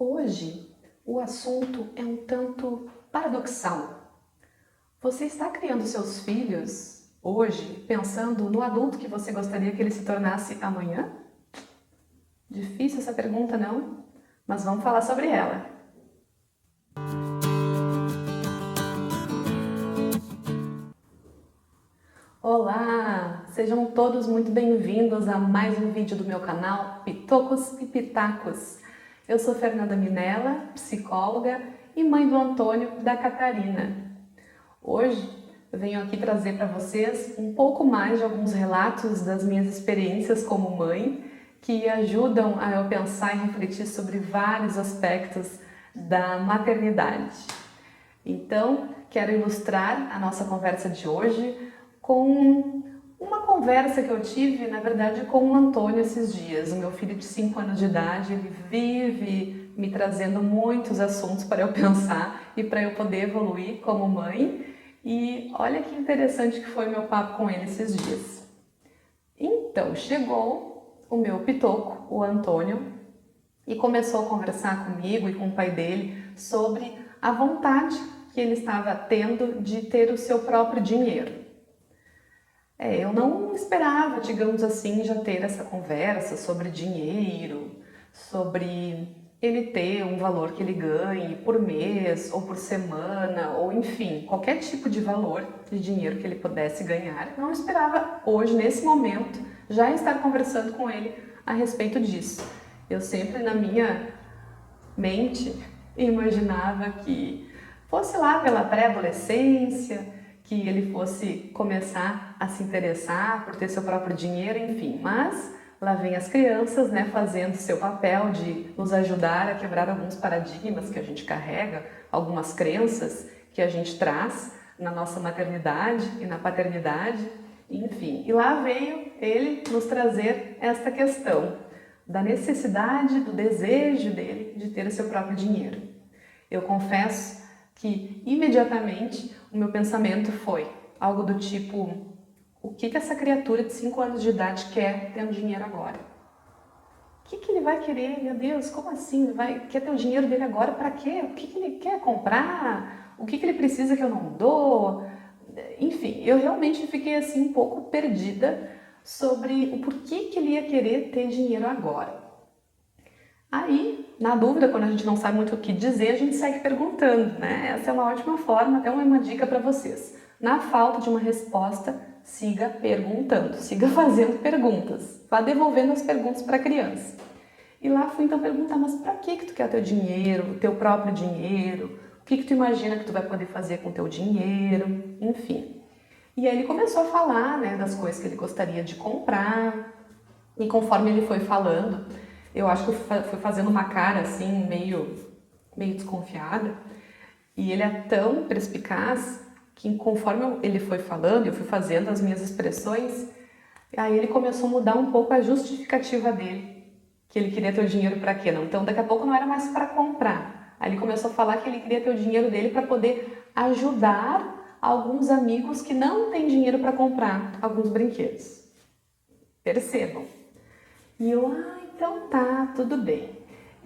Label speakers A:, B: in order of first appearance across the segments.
A: Hoje, o assunto é um tanto paradoxal. Você está criando seus filhos hoje pensando no adulto que você gostaria que ele se tornasse amanhã? Difícil essa pergunta, não? Mas vamos falar sobre ela. Olá! Sejam todos muito bem-vindos a mais um vídeo do meu canal Pitocos e Pitacos. Eu sou Fernanda Minella, psicóloga e mãe do Antônio e da Catarina. Hoje eu venho aqui trazer para vocês um pouco mais de alguns relatos das minhas experiências como mãe que ajudam a eu pensar e refletir sobre vários aspectos da maternidade. Então, quero ilustrar a nossa conversa de hoje com uma conversa que eu tive, na verdade, com o Antônio esses dias. O meu filho de 5 anos de idade, ele vive me trazendo muitos assuntos para eu pensar e para eu poder evoluir como mãe. E olha que interessante que foi meu papo com ele esses dias. Então, chegou o meu pitoco, o Antônio, e começou a conversar comigo e com o pai dele sobre a vontade que ele estava tendo de ter o seu próprio dinheiro. Eu não esperava, digamos assim, já ter essa conversa sobre dinheiro, sobre ele ter um valor que ele ganhe por mês ou por semana, ou enfim, qualquer tipo de valor de dinheiro que ele pudesse ganhar. Eu não esperava hoje, nesse momento, já estar conversando com ele a respeito disso. Eu sempre na minha mente imaginava que fosse lá pela pré-adolescência, que ele fosse começar a se interessar por ter seu próprio dinheiro, enfim. Mas lá vem as crianças, né, fazendo seu papel de nos ajudar a quebrar alguns paradigmas que a gente carrega, algumas crenças que a gente traz na nossa maternidade e na paternidade, enfim. E lá veio ele nos trazer esta questão da necessidade, do desejo dele de ter o seu próprio dinheiro. Eu confesso que imediatamente o meu pensamento foi algo do tipo: o que essa criatura de 5 anos de idade quer tendo dinheiro agora? O que ele vai querer? Meu Deus, como assim? Quer ter o dinheiro dele agora para quê? O que ele quer comprar? O que ele precisa que eu não dou? Enfim, eu realmente fiquei assim um pouco perdida sobre o porquê que ele ia querer ter dinheiro agora. Aí, na dúvida, quando a gente não sabe muito o que dizer, a gente segue perguntando, né? Essa é uma ótima forma, até uma dica para vocês. Na falta de uma resposta, siga perguntando, siga fazendo perguntas, vá devolvendo as perguntas para a criança. E lá fui então perguntar, mas para que tu quer teu dinheiro, teu próprio dinheiro? O que tu imagina que tu vai poder fazer com teu dinheiro? Enfim. E aí ele começou a falar, né, das coisas que ele gostaria de comprar. E conforme ele foi falando, eu acho que eu fui fazendo uma cara assim, meio desconfiada. E ele é tão perspicaz que conforme ele foi falando, eu fui fazendo as minhas expressões, aí ele começou a mudar um pouco a justificativa dele, que ele queria ter o dinheiro para quê? Não, então daqui a pouco não era mais para comprar. Aí ele começou a falar que ele queria ter o dinheiro dele para poder ajudar alguns amigos que não têm dinheiro para comprar alguns brinquedos. Percebam. E eu, então tá, tudo bem.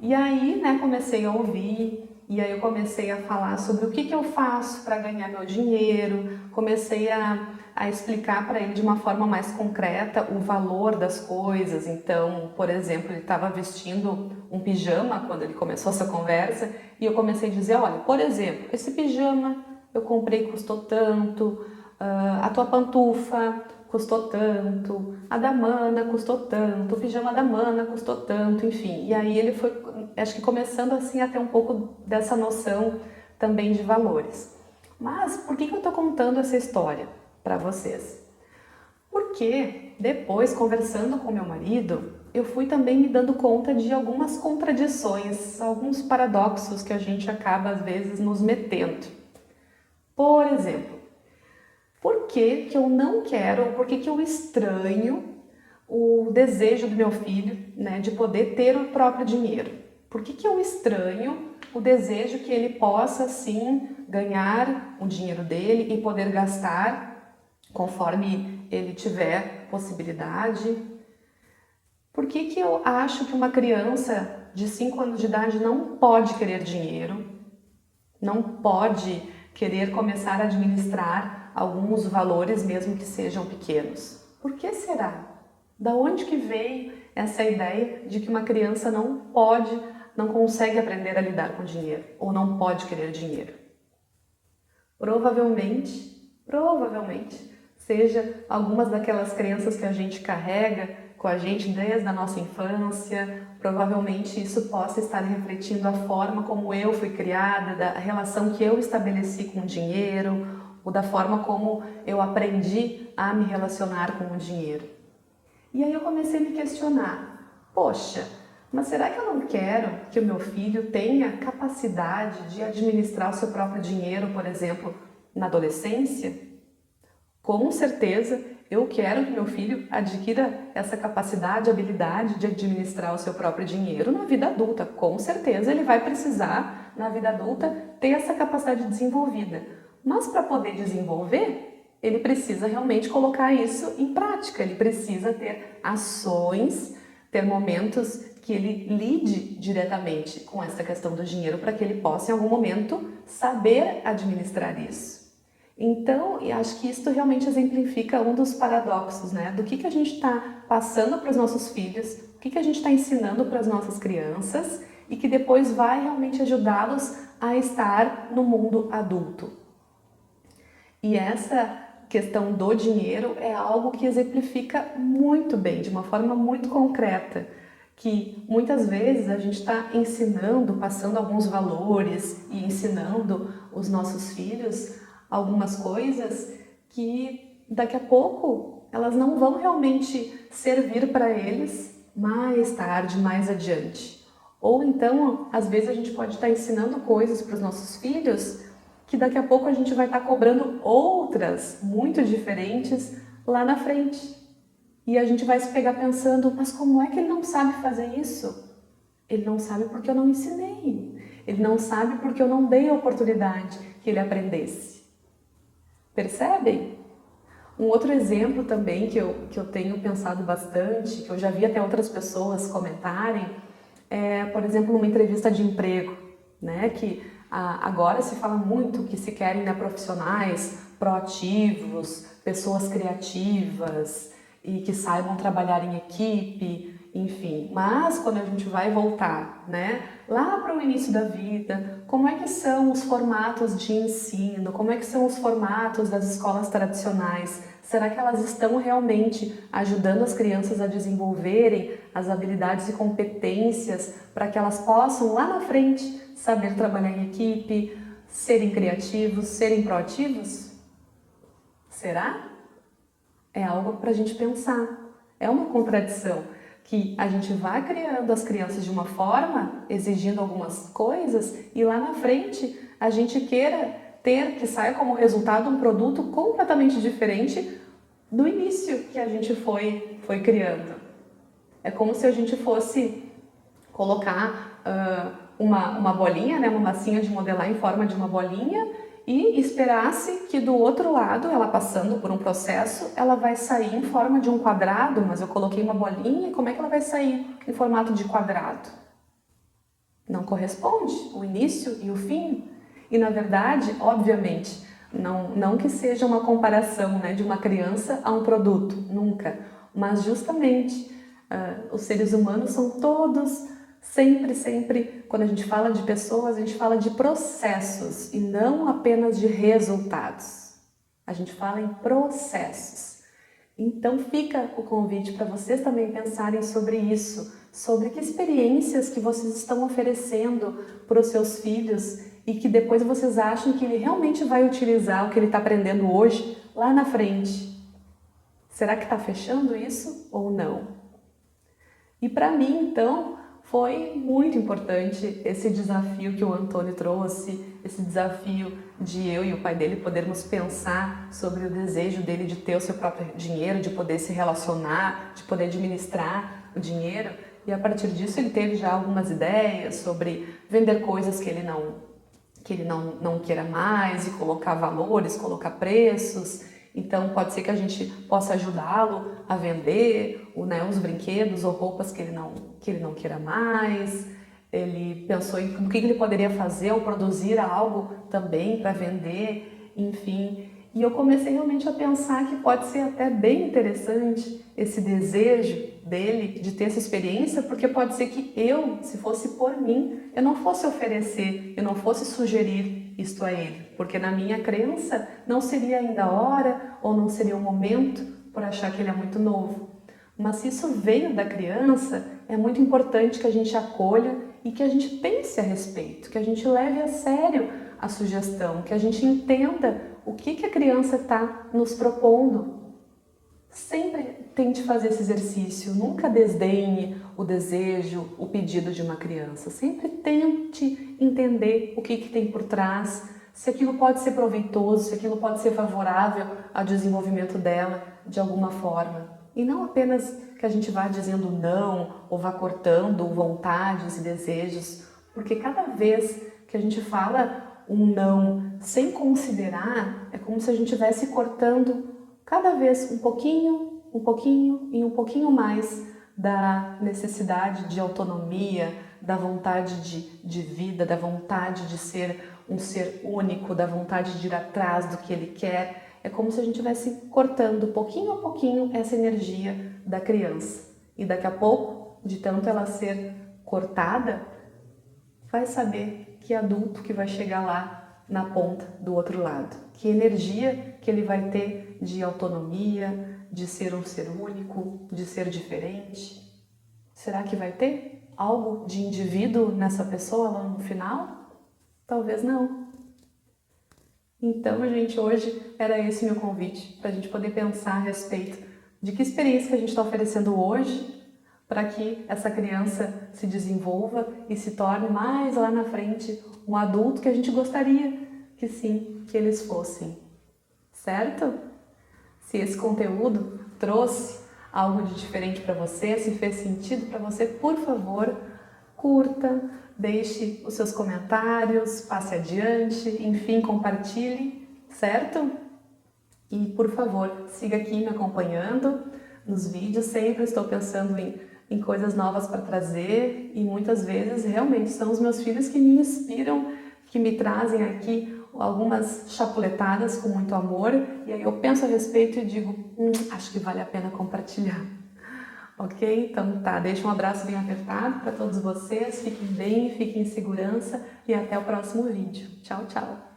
A: E aí, né, comecei a ouvir, e aí eu comecei a falar sobre o que eu faço para ganhar meu dinheiro, comecei a explicar para ele de uma forma mais concreta o valor das coisas. Então, por exemplo, ele estava vestindo um pijama quando ele começou essa conversa, e eu comecei a dizer, olha, por exemplo, esse pijama eu comprei, custou tanto, a tua pantufa custou tanto, a da Mana custou tanto, o pijama da Mana custou tanto, enfim. E aí ele foi, acho que começando assim a ter um pouco dessa noção também de valores. Mas por que eu estou contando essa história para vocês? Porque depois, conversando com meu marido, eu fui também me dando conta de algumas contradições, alguns paradoxos que a gente acaba às vezes nos metendo. Por exemplo, por que eu não quero, ou por que eu estranho o desejo do meu filho, né, de poder ter o próprio dinheiro? Por que eu estranho o desejo que ele possa, sim, ganhar o dinheiro dele e poder gastar conforme ele tiver possibilidade? Por que eu acho que uma criança de 5 anos de idade não pode querer dinheiro, não pode querer começar a administrar alguns valores, mesmo que sejam pequenos. Por que será? Da onde que veio essa ideia de que uma criança não consegue aprender a lidar com dinheiro ou não pode querer dinheiro? Provavelmente, seja algumas daquelas crenças que a gente carrega com a gente desde a nossa infância. Provavelmente isso possa estar refletindo a forma como eu fui criada, da relação que eu estabeleci com o dinheiro, ou da forma como eu aprendi a me relacionar com o dinheiro. E aí eu comecei a me questionar, poxa, mas será que eu não quero que o meu filho tenha capacidade de administrar o seu próprio dinheiro, por exemplo, na adolescência? Com certeza, eu quero que meu filho adquira essa capacidade, habilidade de administrar o seu próprio dinheiro na vida adulta. Com certeza, ele vai precisar, na vida adulta, ter essa capacidade desenvolvida. Mas para poder desenvolver, ele precisa realmente colocar isso em prática. Ele precisa ter ações, ter momentos que ele lide diretamente com essa questão do dinheiro para que ele possa, em algum momento, saber administrar isso. Então, eu acho que isso realmente exemplifica um dos paradoxos, né? Do que a gente está passando para os nossos filhos, o que a gente está ensinando para as nossas crianças e que depois vai realmente ajudá-los a estar no mundo adulto. E essa questão do dinheiro é algo que exemplifica muito bem, de uma forma muito concreta, que muitas vezes a gente está ensinando, passando alguns valores e ensinando os nossos filhos algumas coisas que daqui a pouco elas não vão realmente servir para eles mais tarde, mais adiante. Ou então, às vezes a gente pode estar ensinando coisas para os nossos filhos que daqui a pouco a gente vai estar cobrando outras muito diferentes lá na frente. E a gente vai se pegar pensando, mas como é que ele não sabe fazer isso? Ele não sabe porque eu não ensinei. Ele não sabe porque eu não dei a oportunidade que ele aprendesse. Percebem? Um outro exemplo também que eu tenho pensado bastante, que eu já vi até outras pessoas comentarem, é, por exemplo, uma entrevista de emprego, né? Que agora se fala muito que se querem, né, profissionais proativos, pessoas criativas e que saibam trabalhar em equipe, enfim. Mas quando a gente vai voltar, né, lá para o início da vida, como é que são os formatos de ensino? Como é que são os formatos das escolas tradicionais? Será que elas estão realmente ajudando as crianças a desenvolverem as habilidades e competências para que elas possam, lá na frente, saber trabalhar em equipe, serem criativos, serem proativos? Será? É algo para a gente pensar. É uma contradição que a gente vai criando as crianças de uma forma, exigindo algumas coisas, e lá na frente a gente queira ter que saia como resultado um produto completamente diferente do início que a gente foi criando. É como se a gente fosse colocar uma bolinha, né, uma massinha de modelar em forma de uma bolinha, e esperasse que do outro lado, ela passando por um processo, ela vai sair em forma de um quadrado, mas eu coloquei uma bolinha, como é que ela vai sair em formato de quadrado? Não corresponde o início e o fim. E na verdade, obviamente, não que seja uma comparação, né, de uma criança a um produto, nunca. Mas justamente, os seres humanos são todos sempre, quando a gente fala de pessoas, a gente fala de processos e não apenas de resultados. A gente fala em processos. Então fica o convite para vocês também pensarem sobre isso, sobre que experiências que vocês estão oferecendo para os seus filhos e que depois vocês acham que ele realmente vai utilizar o que ele está aprendendo hoje lá na frente. Será que está fechando isso ou não? E para mim, então, foi muito importante esse desafio que o Antônio trouxe, esse desafio de eu e o pai dele podermos pensar sobre o desejo dele de ter o seu próprio dinheiro, de poder se relacionar, de poder administrar o dinheiro. E a partir disso ele teve já algumas ideias sobre vender coisas que ele não queira mais e colocar valores, colocar preços. Então pode ser que a gente possa ajudá-lo a vender, né, os brinquedos ou roupas que ele não queira mais. ele pensou em o que ele poderia fazer ou produzir algo também para vender, enfim. E eu comecei realmente a pensar que pode ser até bem interessante esse desejo dele de ter essa experiência, porque pode ser que eu, se fosse por mim, eu não fosse oferecer, eu não fosse sugerir isto a ele, porque na minha crença não seria ainda a hora ou não seria o momento por achar que ele é muito novo. Mas se isso veio da criança, é muito importante que a gente acolha e que a gente pense a respeito, que a gente leve a sério a sugestão, que a gente entenda o que a criança está nos propondo. Sempre tente fazer esse exercício, nunca desdenhe o desejo, o pedido de uma criança. Sempre tente entender o que tem por trás, se aquilo pode ser proveitoso, se aquilo pode ser favorável ao desenvolvimento dela de alguma forma. E não apenas que a gente vá dizendo não ou vá cortando vontades e desejos, porque cada vez que a gente fala um não sem considerar, é como se a gente estivesse cortando cada vez um pouquinho e um pouquinho mais da necessidade de autonomia, da vontade de vida, da vontade de ser um ser único, da vontade de ir atrás do que ele quer. É como se a gente estivesse cortando pouquinho a pouquinho essa energia da criança. E daqui a pouco, de tanto ela ser cortada, vai saber que adulto que vai chegar lá na ponta do outro lado. Que energia que ele vai ter de autonomia, de ser um ser único, de ser diferente. Será que vai ter algo de indivíduo nessa pessoa lá no final? Talvez não. Então, gente, hoje era esse meu convite, para a gente poder pensar a respeito de que experiência que a gente está oferecendo hoje para que essa criança se desenvolva e se torne mais lá na frente um adulto que a gente gostaria que sim, que eles fossem, certo? Se esse conteúdo trouxe algo de diferente para você, se fez sentido para você, por favor, curta, deixe os seus comentários, passe adiante, enfim, compartilhe, certo? E, por favor, siga aqui me acompanhando nos vídeos, sempre estou pensando em coisas novas para trazer e muitas vezes realmente são os meus filhos que me inspiram, que me trazem aqui algumas chapuletadas com muito amor e aí eu penso a respeito e digo, acho que vale a pena compartilhar. Ok? Então tá, deixa um abraço bem apertado para todos vocês, fiquem bem, fiquem em segurança e até o próximo vídeo. Tchau, tchau!